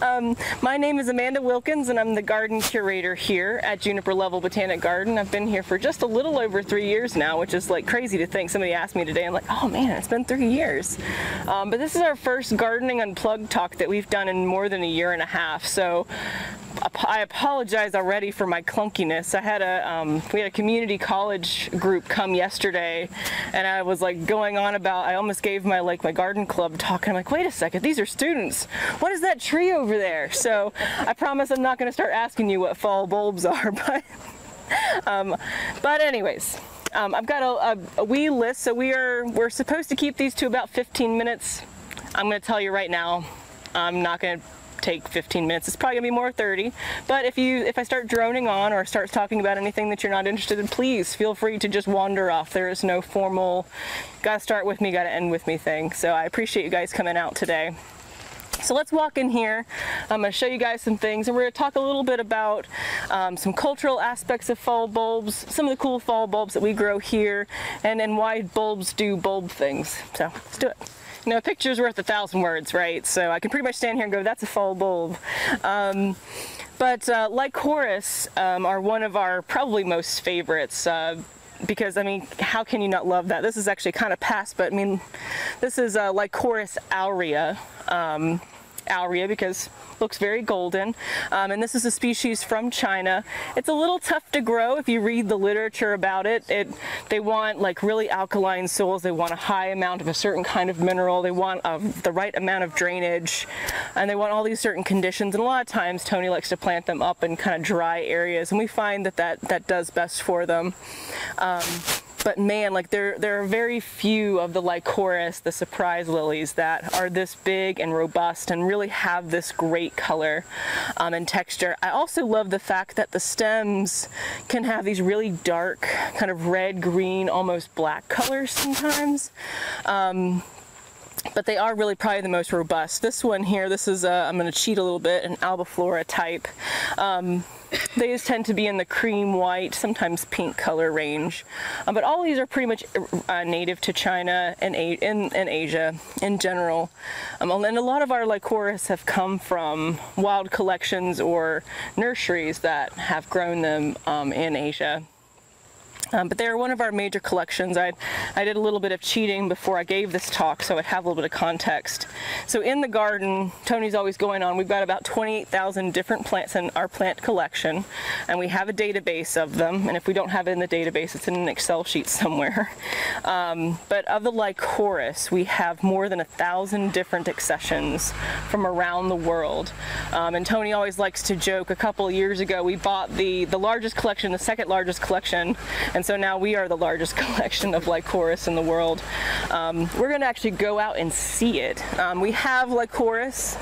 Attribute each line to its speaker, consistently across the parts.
Speaker 1: My name is Amanda Wilkins, and I'm the garden curator here at Juniper Level Botanic Garden. I've been here for just a little over 3 years now, which is like crazy to think. Somebody asked me today, I'm like, oh man, it's been 3 years. But this is our first Gardening Unplugged talk that we've done in more than a year and a half. So I apologize already for my clunkiness. I had we had a community college group come yesterday, and I was like going on about, I almost gave my garden club talk, and I'm like, wait a second, these are students. What is that tree over there? So I promise I'm not going to start asking you what fall bulbs are, but anyways. I've got a wee list, so we're supposed to keep these to about 15 minutes. I'm going to tell you right now, I'm not going to take 15 minutes. It's probably gonna be more 30, but if I start droning on or start talking about anything that you're not interested in, please feel free to just wander off. There is no formal gotta start with me, gotta end with me thing. So I appreciate you guys coming out today. So let's walk in here. I'm going to show you guys some things, and we're going to talk a little bit about some cultural aspects of fall bulbs, some of the cool fall bulbs that we grow here, and then why bulbs do bulb things. So let's do it. You know, a picture's worth 1,000 words, right? So I can pretty much stand here and go, that's a fall bulb. But Lycoris are one of our probably most favorites. Because, I mean, how can you not love that? This is actually kind of past, but I mean, this is Lycoris aurea. Aurea because it looks very golden, and this is a species from China. It's a little tough to grow if you read the literature about it. They want like really alkaline soils, they want a high amount of a certain kind of mineral, they want the right amount of drainage, and they want all these certain conditions, and a lot of times Tony likes to plant them up in kind of dry areas, and we find that does best for them. But man, like there are very few of the Lycoris, the surprise lilies, that are this big and robust and really have this great color and texture. I also love the fact that the stems can have these really dark, kind of red, green, almost black colors sometimes. But they are really probably the most robust. This one here, this is, I'm going to cheat a little bit, an Albuflora type. They just tend to be in the cream white, sometimes pink color range. But all these are pretty much native to China and in Asia in general. And a lot of our Lycoris have come from wild collections or nurseries that have grown them in Asia. But they're one of our major collections. I did a little bit of cheating before I gave this talk, so I'd have a little bit of context. So in the garden, Tony's always going on, we've got about 28,000 different plants in our plant collection, and we have a database of them, and if we don't have it in the database, it's in an Excel sheet somewhere. But of the Lycoris, we have more than 1,000 different accessions from around the world. And Tony always likes to joke, a couple of years ago, we bought the largest collection, the second largest collection, and so now we are the largest collection of Lycoris in the world. We're going to actually go out and see it. We have Lycoris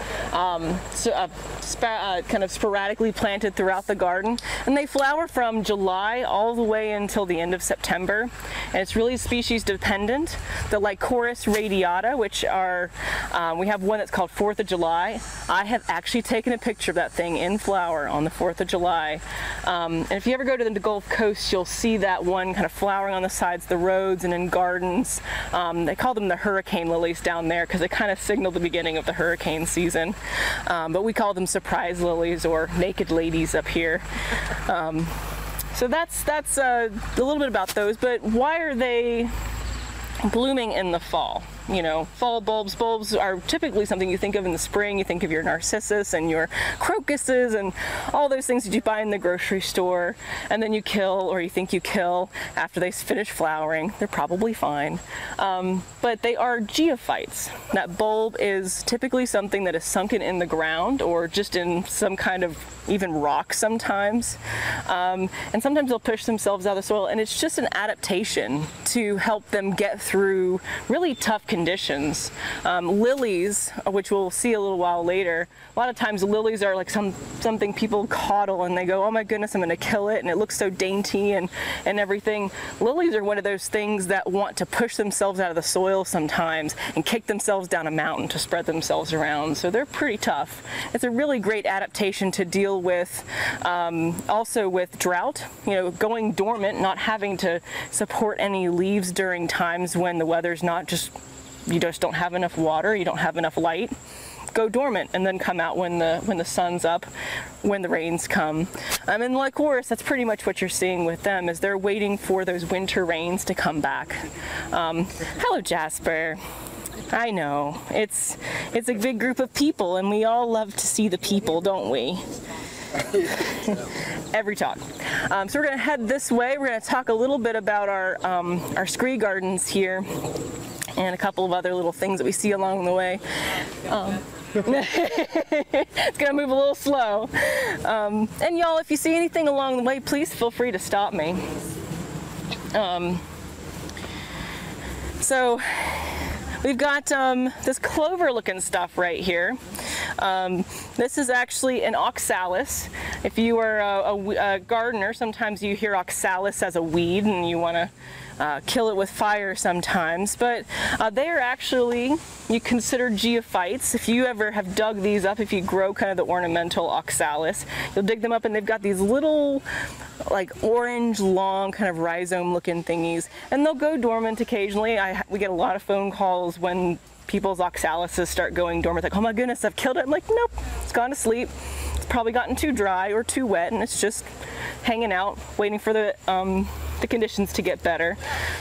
Speaker 1: kind of sporadically planted throughout the garden, and they flower from July all the way until the end of September, and it's really species dependent. The Lycoris Radiata, which are, we have one that's called 4th of July. I have actually taken a picture of that thing in flower on the 4th of July. And if you ever go to the Gulf Coast, you'll see that one kind of flowering on the sides of the roads and in gardens. They call them the hurricane lilies down there because they kind of signal the beginning of the hurricane season. But we call them surprise lilies or naked ladies up here. So that's a little bit about those, but why are they blooming in the fall? You know, fall bulbs are typically something you think of in the spring. You think of your narcissus and your crocuses and all those things that you buy in the grocery store, and then you kill, or you think you kill, after they finish flowering. They're probably fine. But they are geophytes. That bulb is typically something that is sunken in the ground or just in some kind of even rock sometimes. And sometimes they'll push themselves out of the soil, and it's just an adaptation to help them get through really tough conditions. Lilies, which we'll see a little while later, a lot of times lilies are like something people coddle and they go, oh my goodness, I'm going to kill it, and it looks so dainty and everything. Lilies are one of those things that want to push themselves out of the soil sometimes and kick themselves down a mountain to spread themselves around. So they're pretty tough. It's a really great adaptation to deal with, also with drought, you know, going dormant, not having to support any leaves during times when the weather's not just, you just don't have enough water, you don't have enough light. go dormant and then come out when the sun's up, when the rains come. And Lycoris, that's pretty much what you're seeing with them, is they're waiting for those winter rains to come back. Hello, Jasper. I know, it's a big group of people, and we all love to see the people, don't we? Every talk. So we're going to head this way. We're going to talk a little bit about our scree gardens here and a couple of other little things that we see along the way. It's going to move a little slow. And y'all, if you see anything along the way, please feel free to stop me. So we've got this clover looking stuff right here. This is actually an Oxalis. If you are a gardener, sometimes you hear Oxalis as a weed and you want to kill it with fire sometimes, but they are actually, you consider geophytes. If you ever have dug these up, if you grow kind of the ornamental Oxalis, you'll dig them up and they've got these little like orange long kind of rhizome looking thingies, and they'll go dormant occasionally. We get a lot of phone calls when people's Oxalises start going dormant, like, oh my goodness, I've killed it. I'm like, nope, it's gone to sleep. It's probably gotten too dry or too wet, and it's just hanging out, waiting for the conditions to get better.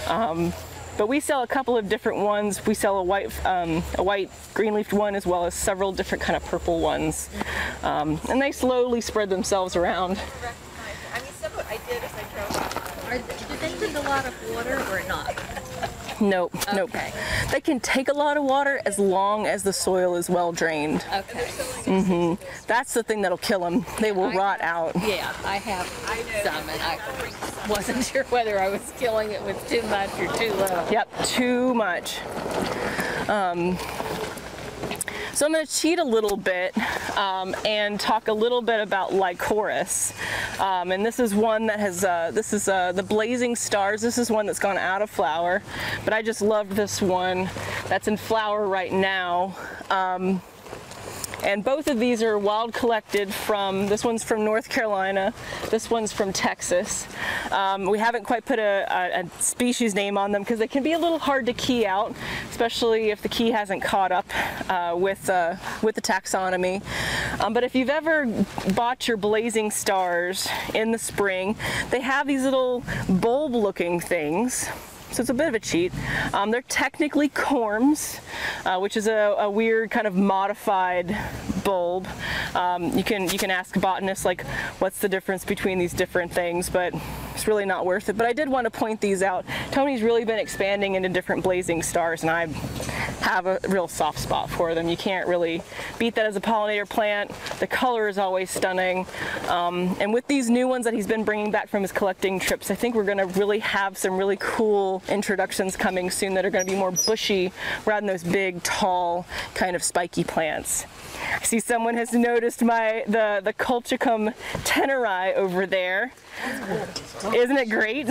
Speaker 1: But we sell a couple of different ones. We sell a white green-leafed one, as well as several different kind of purple ones. And they slowly spread themselves around.
Speaker 2: I mean, some of what I did as I drove up. Do they need a lot of water or not?
Speaker 1: Nope, nope.
Speaker 2: Okay.
Speaker 1: They can take a lot of water as long as the soil is well drained.
Speaker 2: Okay.
Speaker 1: That's the thing that'll kill them. They will rot out.
Speaker 2: Yeah, I have some, and I wasn't sure whether I was killing it with too much or too little.
Speaker 1: Yep, too much. So I'm going to cheat a little bit and talk a little bit about Lycoris. And this is one that has, the Blazing Stars. This is one that's gone out of flower, but I just loved this one that's in flower right now. And both of these are wild collected from, this one's from North Carolina, this one's from Texas. We haven't quite put a species name on them because they can be a little hard to key out, especially if the key hasn't caught up with the taxonomy. But if you've ever bought your Blazing Stars in the spring, they have these little bulb looking things. So it's a bit of a cheat. They're technically corms, which is a weird kind of modified bulb. You can ask botanists like what's the difference between these different things, but it's really not worth it. But I did want to point these out. Tony's really been expanding into different Blazing Stars, and I have a real soft spot for them. You can't really beat that as a pollinator plant. The color is always stunning. And with these new ones that he's been bringing back from his collecting trips, I think we're going to really have some really cool introductions coming soon that are going to be more bushy rather than those big, tall, kind of spiky plants. I see someone has noticed the Kolchakum tenorii over there. Isn't it great?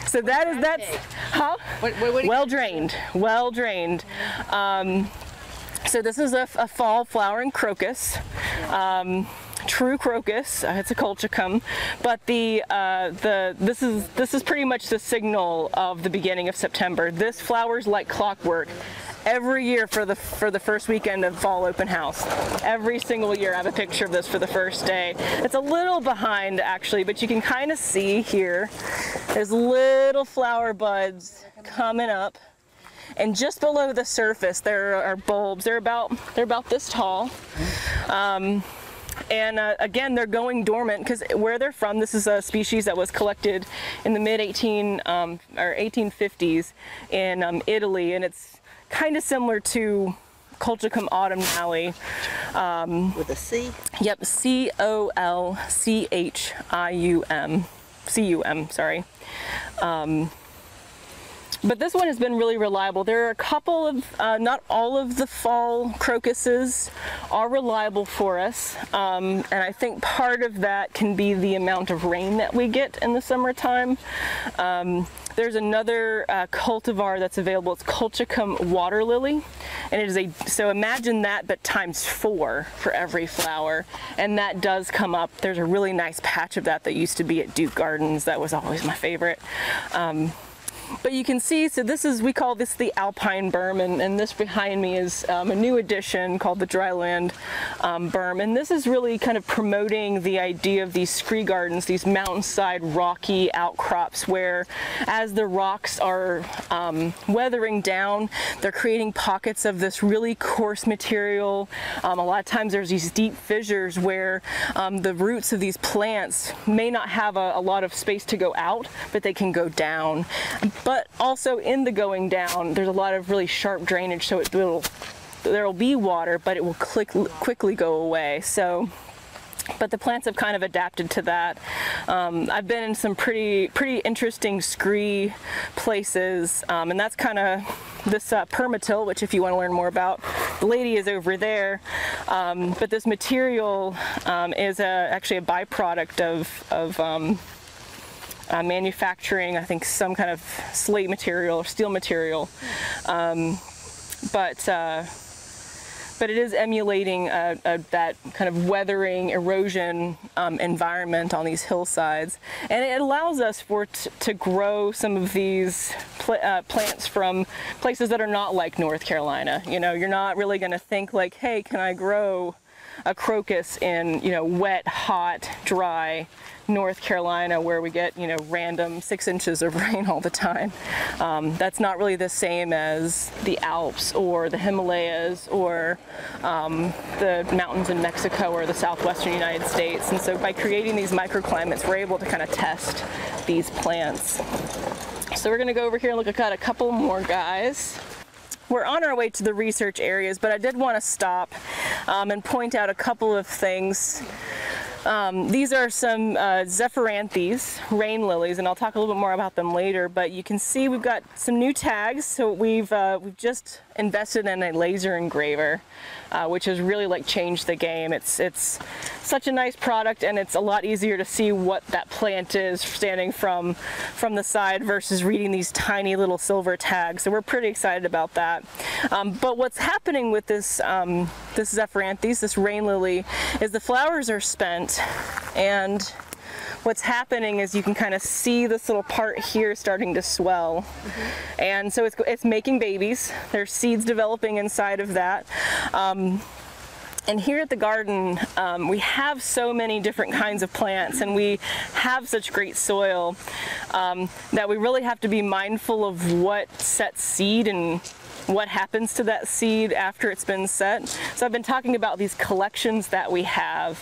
Speaker 1: So that's huh? Well drained, well drained. So this is a fall flowering crocus. True crocus, it's a Colchicum, but this is pretty much the signal of the beginning of September. This flowers like clockwork every year for the first weekend of fall open house. Every single year I have a picture of this for the first day. It's a little behind actually, but you can kind of see here there's little flower buds coming up, and just below the surface there are bulbs. They're about this tall. And again, they're going dormant because where they're from, this is a species that was collected in the mid 1850s in Italy, and it's kind of similar to Colchicum autumnale.
Speaker 2: With a C?
Speaker 1: Yep, C-O-L-C-H-I-U-M. Sorry. But this one has been really reliable. There are a couple of, not all of the fall crocuses are reliable for us. And I think part of that can be the amount of rain that we get in the summertime. There's another cultivar that's available. It's Colchicum water lily. And it is so imagine that, but times 4 for every flower. And that does come up. There's a really nice patch of that used to be at Duke Gardens. That was always my favorite. But you can see, so this is, we call this the Alpine Berm, and this behind me is a new addition called the Dry Land Berm. And this is really kind of promoting the idea of these scree gardens, these mountainside rocky outcrops where as the rocks are weathering down, they're creating pockets of this really coarse material. A lot of times there's these deep fissures where the roots of these plants may not have a lot of space to go out, but they can go down. But also in the going down, there's a lot of really sharp drainage, so there'll be water, but it will quickly go away. So, but the plants have kind of adapted to that. I've been in some pretty interesting scree places, and that's kind of this permatil, which if you want to learn more about, the lady is over there. But this material is actually a byproduct of manufacturing, I think, some kind of slate material or steel material. But it is emulating that kind of weathering, erosion environment on these hillsides. And it allows us to grow some of these plants from places that are not like North Carolina. You know, you're not really going to think like, hey, can I grow a crocus in, you know, wet, hot, dry North Carolina where we get, you know, random 6 inches of rain all the time. That's not really the same as the Alps or the Himalayas or the mountains in Mexico or the southwestern United States. And so by creating these microclimates, we're able to kind of test these plants. So we're going to go over here and look at a couple more guys. We're on our way to the research areas, but I did want to stop and point out a couple of things. These are some Zephyranthes, rain lilies, and I'll talk a little bit more about them later, but you can see we've got some new tags. So we've just invested in a laser engraver, which has really like changed the game. It's such a nice product, and it's a lot easier to see what that plant is standing from the side versus reading these tiny little silver tags. So we're pretty excited about that. But what's happening with this this Zephyranthes, this rain lily, is the flowers are spent, and what's happening is you can kind of see this little part here starting to swell. And so it's making babies. There's seeds developing inside of that. And here at the garden, we have so many different kinds of plants, and we have such great soil that we really have to be mindful of what sets seed and what happens to that seed after it's been set. So I've been talking about these collections that we have.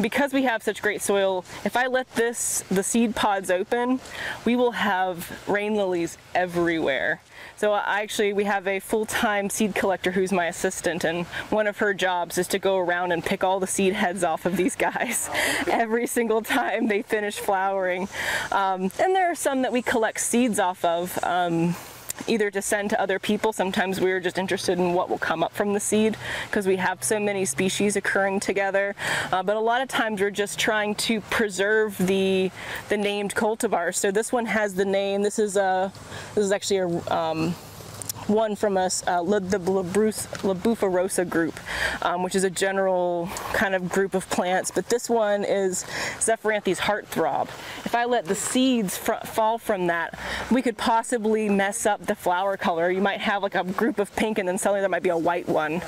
Speaker 1: Because we have such great soil, if I let the seed pods open, we will have rain lilies everywhere. So we have a full-time seed collector who's my assistant, and one of her jobs is to go around and pick all the seed heads off of these guys every single time they finish flowering. And there are some that we collect seeds off of, either to send to other people. Sometimes we're just interested in what will come up from the seed because we have so many species occurring together. But a lot of times we're just trying to preserve the named cultivars. So this one has the name. This is actually a one from us, the Albuflora group, which is a general kind of group of plants. But this one is Zephyranthes heartthrob. If I let the seeds fall from that, we could possibly mess up the flower color. You might have like a group of pink, and then suddenly there might be a white one.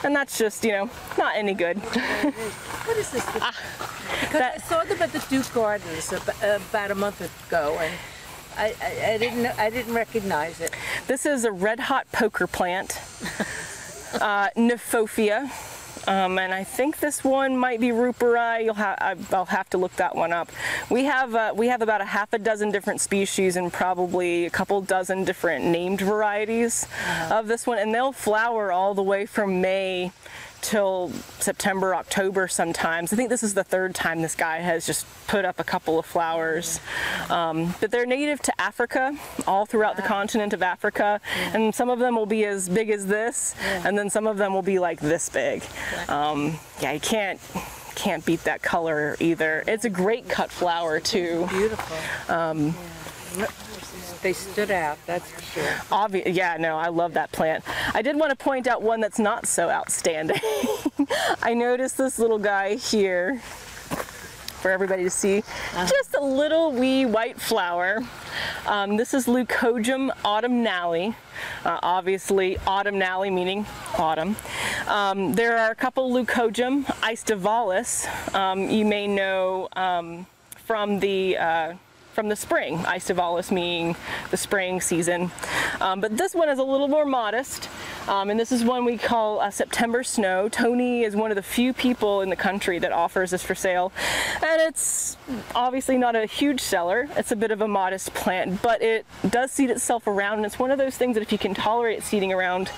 Speaker 1: And that's just, you know, not any good.
Speaker 2: What is this? Because I saw them at the Duke Gardens about a month ago, and I didn't recognize it.
Speaker 1: This is a red hot poker plant, Nymphophia, and I think this one might be Ruperi. I'll have to look that one up. We have about a half a dozen different species and probably a couple dozen different named varieties of this one, and they'll flower all the way from May till September, October sometimes. I think this is the third time this guy has just put up a couple of flowers. But they're native to Africa, all throughout the continent of Africa, and some of them will be as big as this, and then some of them will be like this big. Yeah, you can't beat that color either. It's a great cut flower too.
Speaker 2: Beautiful. They stood out, that's for sure.
Speaker 1: Yeah, no, I love that plant. I did want to point out one that's not so outstanding. I noticed this little guy here for everybody to see. Just a little wee white flower. This is Leucojum autumnale. Obviously autumnale meaning autumn. There are a couple Leucojum aestivalis. You may know from the spring, aestivalis meaning the spring season. But this one is a little more modest. And this is one we call September Snow. Tony is one of the few people in the country that offers this for sale. And it's obviously not a huge seller. It's a bit of a modest plant, but it does seed itself around. And it's one of those things that if you can tolerate seeding around,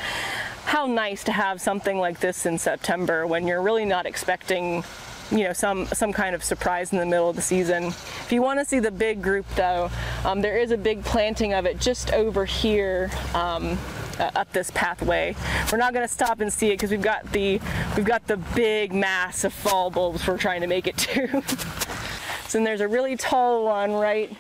Speaker 1: how nice to have something like this in September when you're really not expecting, you know, some kind of surprise in the middle of the season. If you want to see the big group though, there is a big planting of it just over here up this pathway. We're not going to stop and see it because we've got the big mass of fall bulbs we're trying to make it to. So there's a really tall one right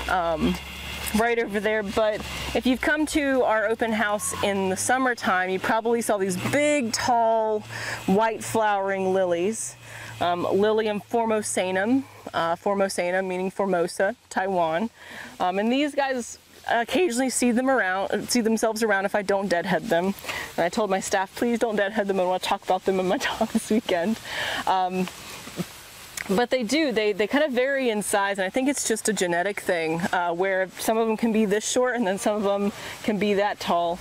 Speaker 1: over there. But if you've come to our open house in the summertime, you probably saw these big tall white flowering lilies. Lilium formosanum, formosanum meaning Formosa, Taiwan. And these guys occasionally seed themselves around if I don't deadhead them. And I told my staff, please don't deadhead them. I want to talk about them in my talk this weekend. But they do, they kind of vary in size, and I think it's just a genetic thing where some of them can be this short and then some of them can be that tall.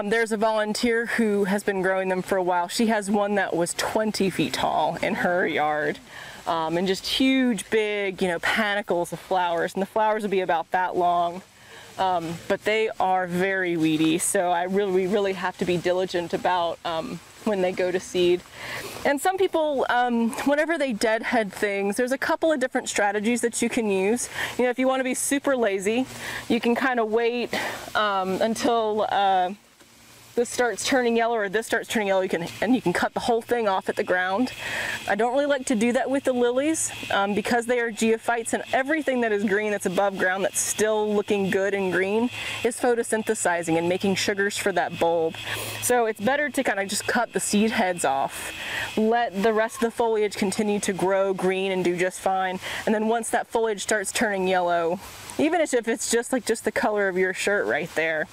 Speaker 1: There's a volunteer who has been growing them for a while. She has one that was 20 feet tall in her yard. And just huge, big, you know, panicles of flowers, and the flowers will be about that long. But they are very weedy, so we really have to be diligent about when they go to seed. And some people, whenever they deadhead things, there's a couple of different strategies that you can use. You know, if you want to be super lazy, you can kind of wait until this starts turning yellow or this starts turning yellow, you can cut the whole thing off at the ground. I don't really like to do that with the lilies because they are geophytes, and everything that is green that's above ground that's still looking good and green is photosynthesizing and making sugars for that bulb. So it's better to kind of just cut the seed heads off, let the rest of the foliage continue to grow green and do just fine, and then once that foliage starts turning yellow, even if it's just the color of your shirt right there,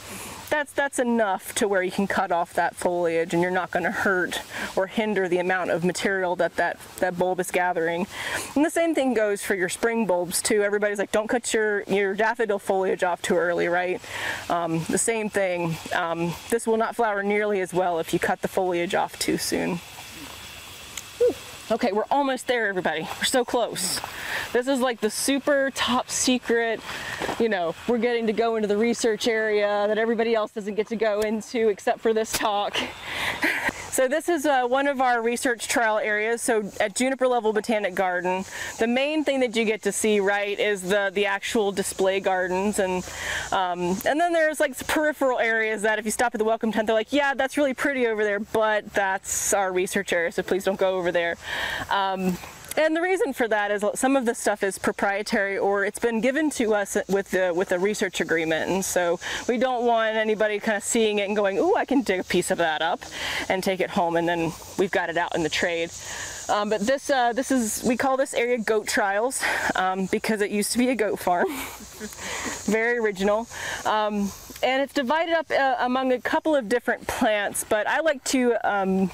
Speaker 1: that's enough to where you can cut off that foliage and you're not going to hurt or hinder the amount of material that bulb is gathering. And the same thing goes for your spring bulbs too. Everybody's like, don't cut your daffodil foliage off too early, right? The same thing. This will not flower nearly as well if you cut the foliage off too soon. Okay, we're almost there, everybody. We're so close. This is like the super top secret, you know, we're getting to go into the research area that everybody else doesn't get to go into except for this talk. So this is one of our research trial areas. So at Juniper Level Botanic Garden, the main thing that you get to see, right, is the actual display gardens, and then there's like peripheral areas that if you stop at the welcome tent, they're like, yeah, that's really pretty over there, but that's our research area, so please don't go over there. And the reason for that is some of the stuff is proprietary, or it's been given to us with a research agreement, and so we don't want anybody kind of seeing it and going, ooh, I can dig a piece of that up and take it home, and then we've got it out in the trade. But this is, we call this area Goat Trials because it used to be a goat farm. Very original. And it's divided up among a couple of different plants, but I like to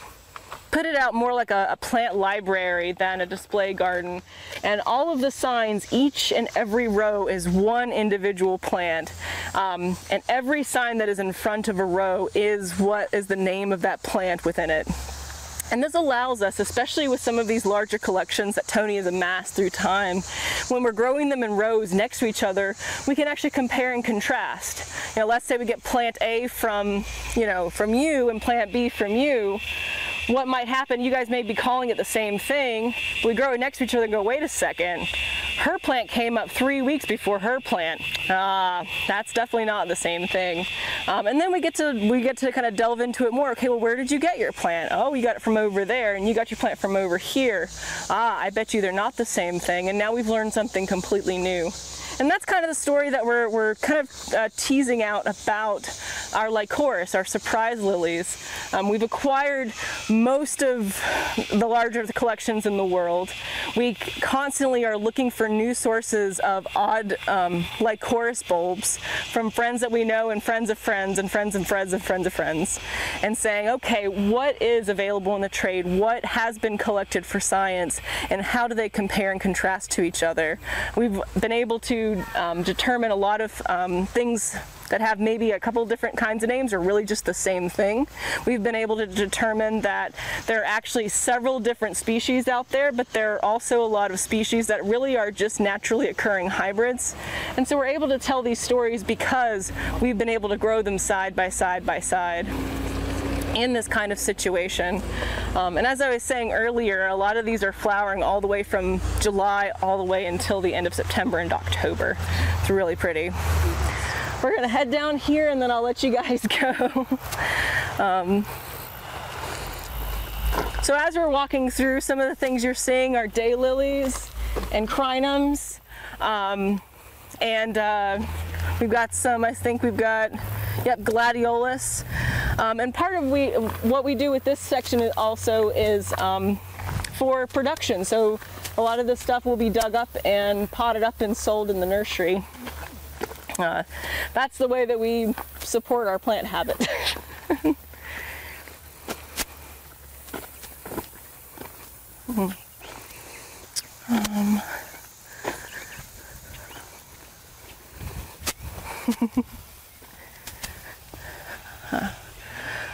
Speaker 1: put it out more like a plant library than a display garden. And all of the signs, each and every row is one individual plant. And every sign that is in front of a row is what is the name of that plant within it. And this allows us, especially with some of these larger collections that Tony has amassed through time, when we're growing them in rows next to each other, we can actually compare and contrast. You know, let's say we get plant A from you and plant B from you. What might happen, you guys may be calling it the same thing, but we grow it next to each other and go, wait a second, her plant came up 3 weeks before her plant. That's definitely not the same thing. And then we get to kind of delve into it more. Okay, well, where did you get your plant? Oh, you got it from over there, and you got your plant from over here. I bet you they're not the same thing, and now we've learned something completely new. And that's kind of the story that we're kind of teasing out about our Lycoris, our surprise lilies. We've acquired most of the larger collections in the world. We constantly are looking for new sources of odd Lycoris bulbs from friends that we know and friends of friends and friends and friends of friends of friends, and saying, okay, what is available in the trade? What has been collected for science, and how do they compare and contrast to each other? We've been able to determine a lot of things that have maybe a couple different kinds of names or really just the same thing. We've been able to determine that there are actually several different species out there, but there are also a lot of species that really are just naturally occurring hybrids. And so we're able to tell these stories because we've been able to grow them side by side by side in this kind of situation. And as I was saying earlier, a lot of these are flowering all the way from July all the way until the end of September and October. It's really pretty. We're gonna head down here and then I'll let you guys go. So as we're walking through, some of the things you're seeing are daylilies and crinums. We've got some, I think we've got, yep, gladiolus. And part of what we do with this section also is for production. So a lot of this stuff will be dug up and potted up and sold in the nursery. That's the way that we support our plant habit.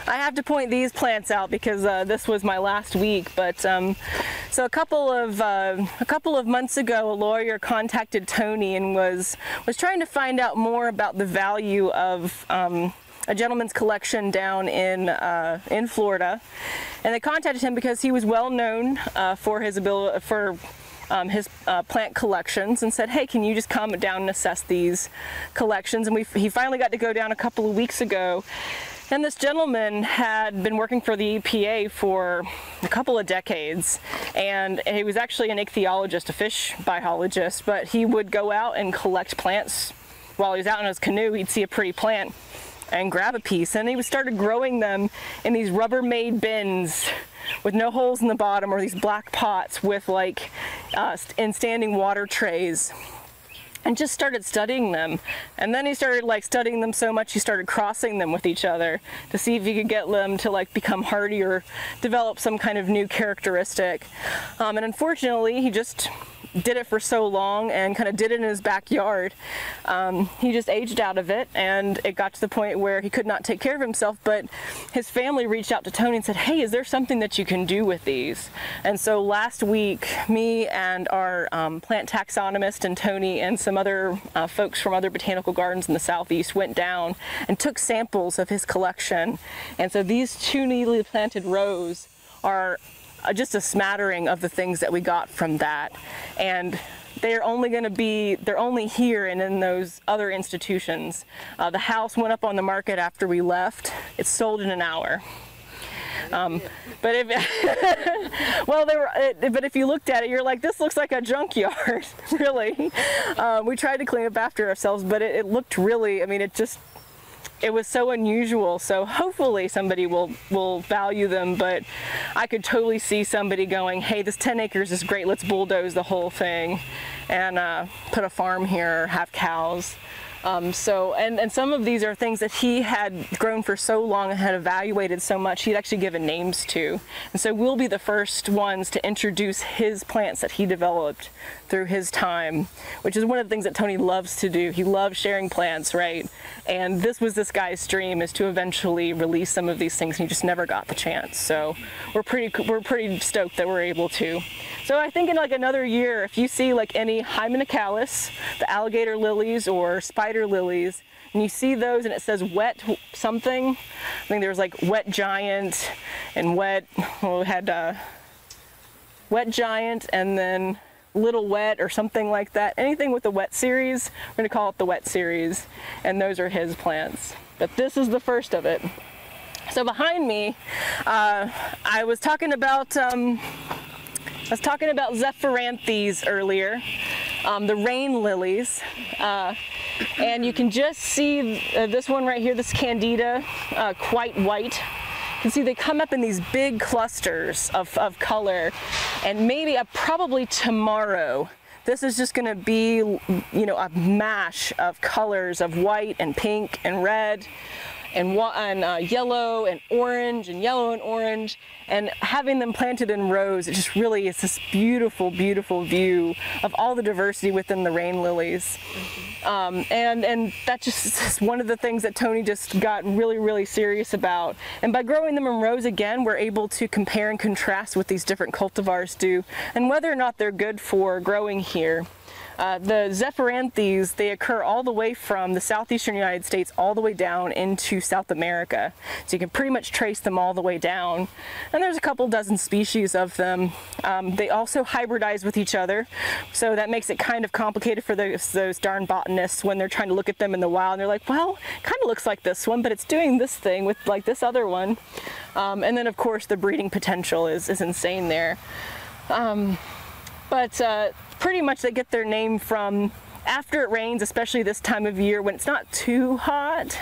Speaker 1: I have to point these plants out because this was my last week, but so a couple of months ago, a lawyer contacted Tony and was trying to find out more about the value of a gentleman's collection down in Florida, and they contacted him because he was well known for his ability his plant collections, and said, hey, can you just come down and assess these collections? And he finally got to go down a couple of weeks ago. And this gentleman had been working for the EPA for a couple of decades, and he was actually an ichthyologist, a fish biologist, but he would go out and collect plants. While he was out in his canoe, he'd see a pretty plant and grab a piece, and he started growing them in these Rubbermaid bins with no holes in the bottom, or these black pots with like in standing water trays, and just started studying them. And then he started like studying them so much he started crossing them with each other to see if he could get them to like become hardy or develop some kind of new characteristic. And unfortunately, he just did it for so long and kind of did it in his backyard. He just aged out of it, and it got to the point where he could not take care of himself, but his family reached out to Tony and said, hey, is there something that you can do with these? And so last week, me and our plant taxonomist and Tony and some other folks from other botanical gardens in the southeast went down and took samples of his collection. And so these two newly planted rows are just a smattering of the things that we got from that. And they're only here and in those other institutions. The house went up on the market after we left. It sold in an hour. But if you looked at it, you're like, this looks like a junkyard, really. We tried to clean up after ourselves, but it looked really, I mean, it was so unusual. So hopefully somebody will value them, but I could totally see somebody going, hey, this 10 acres is great, let's bulldoze the whole thing and put a farm here or have cows. And some of these are things that he had grown for so long and had evaluated so much, he'd actually given names to. And so we'll be the first ones to introduce his plants that he developed through his time, which is one of the things that Tony loves to do. He loves sharing plants, right? And this was this guy's dream, is to eventually release some of these things, and he just never got the chance. So we're pretty stoked that we're able to. So I think in like another year, if you see like any Hymenacalis, the alligator lilies or spider lilies, and you see those and it says wet something, I think there was like wet giant and wet, well, we had wet giant and then little wet or something like that. Anything with the wet series, we're going to call it the wet series, and those are his plants. But this is the first of it. So behind me, I was talking about Zephyranthes earlier. the rain lilies. And you can just see this one right here, this Candida, quite white. You can see they come up in these big clusters of color, and maybe probably tomorrow this is just going to be, you know, a mash of colors of white and pink and red and yellow and orange and yellow and orange, and having them planted in rows, it just really is this beautiful, beautiful view of all the diversity within the rain lilies. And that just is one of the things that Tony just got really, really serious about. And by growing them in rows again, we're able to compare and contrast what these different cultivars do and whether or not they're good for growing here. The Zephyranthes, they occur all the way from the southeastern United States all the way down into South America. So you can pretty much trace them all the way down. And there's a couple dozen species of them. They also hybridize with each other. So that makes it kind of complicated for those darn botanists when they're trying to look at them in the wild. And they're like, well, it kind of looks like this one, but it's doing this thing with like this other one. And then of course the breeding potential is insane there. Pretty much they get their name from after it rains, especially this time of year when it's not too hot.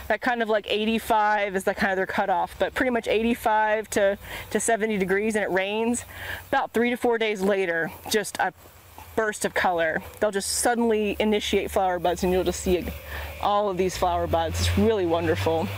Speaker 1: That kind of like 85 is the kind of their cutoff, but pretty much 85 to 70 degrees and it rains. About 3 to 4 days later, just a burst of color. They'll just suddenly initiate flower buds and you'll just see all of these flower buds. It's really wonderful.